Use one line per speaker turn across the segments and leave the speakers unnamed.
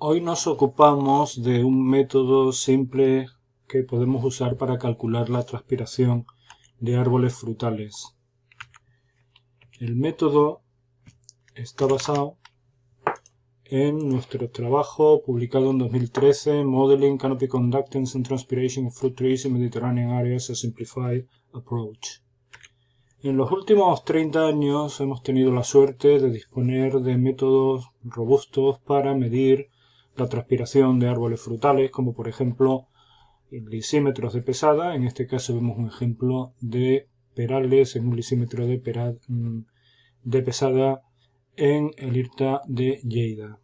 Hoy nos ocupamos de un método simple que podemos usar para calcular la transpiración de árboles frutales. El método está basado en nuestro trabajo publicado en 2013, Modeling Canopy Conductance and Transpiration of Fruit Trees in Mediterranean Areas, a Simplified Approach. En los últimos 30 años hemos tenido la suerte de disponer de métodos robustos para medir la transpiración de árboles frutales, como por ejemplo lisímetros de pesada. En este caso vemos un ejemplo de perales en un lisímetro de pesada en el IRTA de Lleida.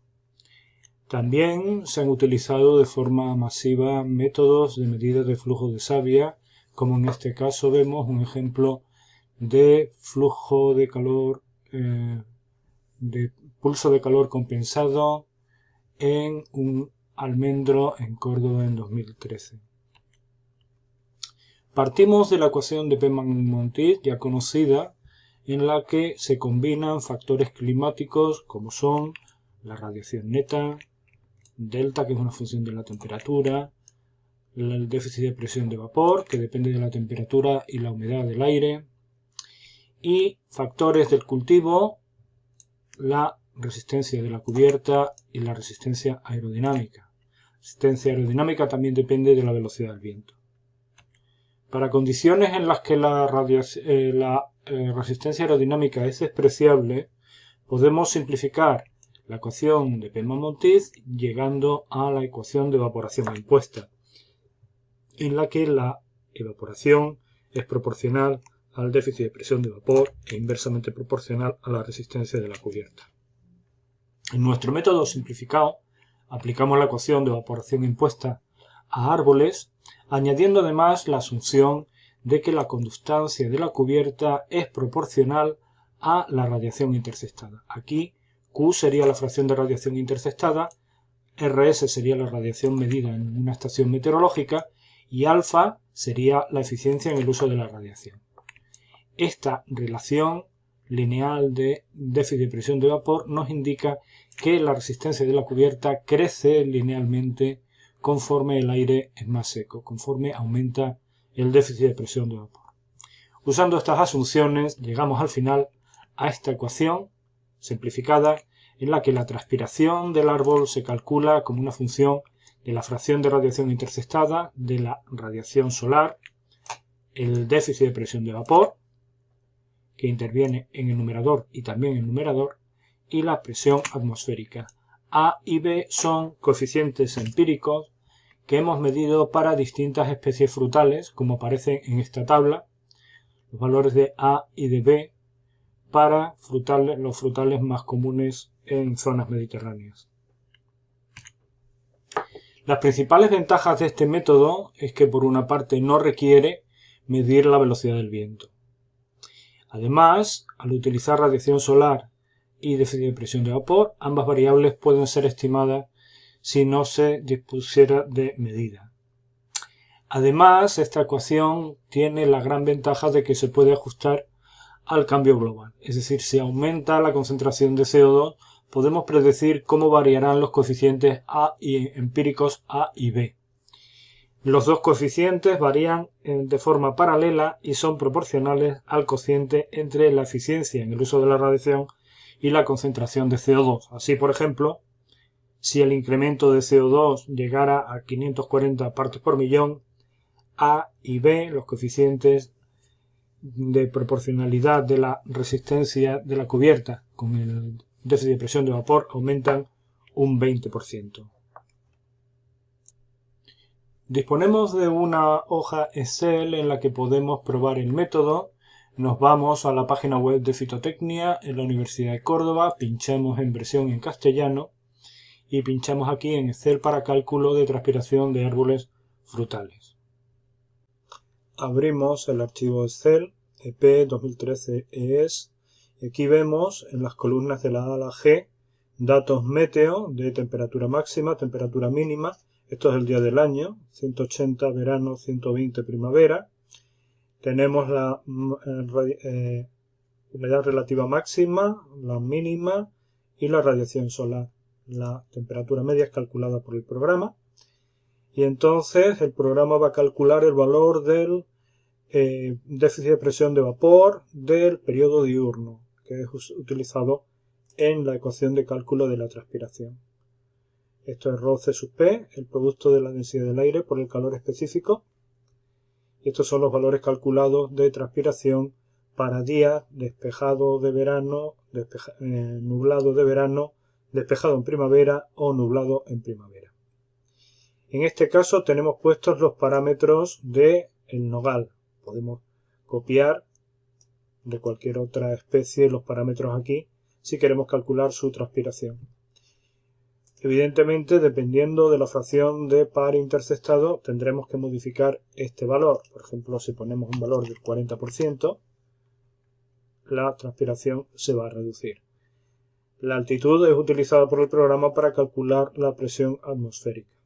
También se han utilizado de forma masiva métodos de medida de flujo de savia, como en este caso vemos un ejemplo de flujo de calor, de pulso de calor compensado en un almendro en Córdoba en 2013. Partimos de la ecuación de Peman-Montit, ya conocida, en la que se combinan factores climáticos como son la radiación neta, delta, que es una función de la temperatura, el déficit de presión de vapor, que depende de la temperatura y la humedad del aire, y factores del cultivo, la resistencia de la cubierta y la resistencia aerodinámica. La resistencia aerodinámica también depende de la velocidad del viento. Para condiciones en las que la resistencia aerodinámica es despreciable, podemos simplificar la ecuación de Peman-Montit llegando a la ecuación de evaporación impuesta, en la que la evaporación es proporcional al déficit de presión de vapor e inversamente proporcional a la resistencia de la cubierta. En nuestro método simplificado aplicamos la ecuación de evaporación impuesta a árboles, añadiendo además la asunción de que la conductancia de la cubierta es proporcional a la radiación interceptada. Aquí Q sería la fracción de radiación interceptada, RS sería la radiación medida en una estación meteorológica y alfa sería la eficiencia en el uso de la radiación. Esta relación lineal de déficit de presión de vapor nos indica que la resistencia de la cubierta crece linealmente conforme el aire es más seco, conforme aumenta el déficit de presión de vapor. Usando estas asunciones llegamos al final a esta ecuación simplificada en la que la transpiración del árbol se calcula como una función de la fracción de radiación interceptada, de la radiación solar, el déficit de presión de vapor, que interviene en el numerador y también en el numerador, y la presión atmosférica. A y B son coeficientes empíricos que hemos medido para distintas especies frutales, como aparecen en esta tabla, los valores de A y de B para los frutales más comunes en zonas mediterráneas. Las principales ventajas de este método es que por una parte no requiere medir la velocidad del viento. Además, al utilizar radiación solar y déficit de presión de vapor, ambas variables pueden ser estimadas si no se dispusiera de medida. Además, esta ecuación tiene la gran ventaja de que se puede ajustar al cambio global. Es decir, si aumenta la concentración de CO2, podemos predecir cómo variarán los coeficientes A y empíricos A y B. Los dos coeficientes varían de forma paralela y son proporcionales al cociente entre la eficiencia en el uso de la radiación y la concentración de CO2. Así, por ejemplo, si el incremento de CO2 llegara a 540 partes por millón, A y B, los coeficientes de proporcionalidad de la resistencia de la cubierta con el déficit de presión de vapor aumentan un 20%. Disponemos de una hoja Excel en la que podemos probar el método. Nos vamos a la página web de Fitotecnia en la Universidad de Córdoba, pinchamos en versión en castellano y pinchamos aquí en Excel para cálculo de transpiración de árboles frutales. Abrimos el archivo Excel EP 2013 ES y aquí vemos en las columnas de la A a la G datos meteo de temperatura máxima, temperatura mínima. Esto es el día del año, 180 verano, 120 primavera. Tenemos la humedad relativa máxima, la mínima y la radiación solar, la temperatura media es calculada por el programa. Y entonces el programa va a calcular el valor del déficit de presión de vapor del periodo diurno, que es utilizado en la ecuación de cálculo de la transpiración. Esto es ρC sub P, el producto de la densidad del aire por el calor específico. Y estos son los valores calculados de transpiración para días despejado de verano, nublado de verano, despejado en primavera o nublado en primavera. En este caso tenemos puestos los parámetros del nogal. Podemos copiar de cualquier otra especie los parámetros aquí si queremos calcular su transpiración. Evidentemente, dependiendo de la fracción de par interceptado, tendremos que modificar este valor. Por ejemplo, si ponemos un valor del 40%, la transpiración se va a reducir. La altitud es utilizada por el programa para calcular la presión atmosférica.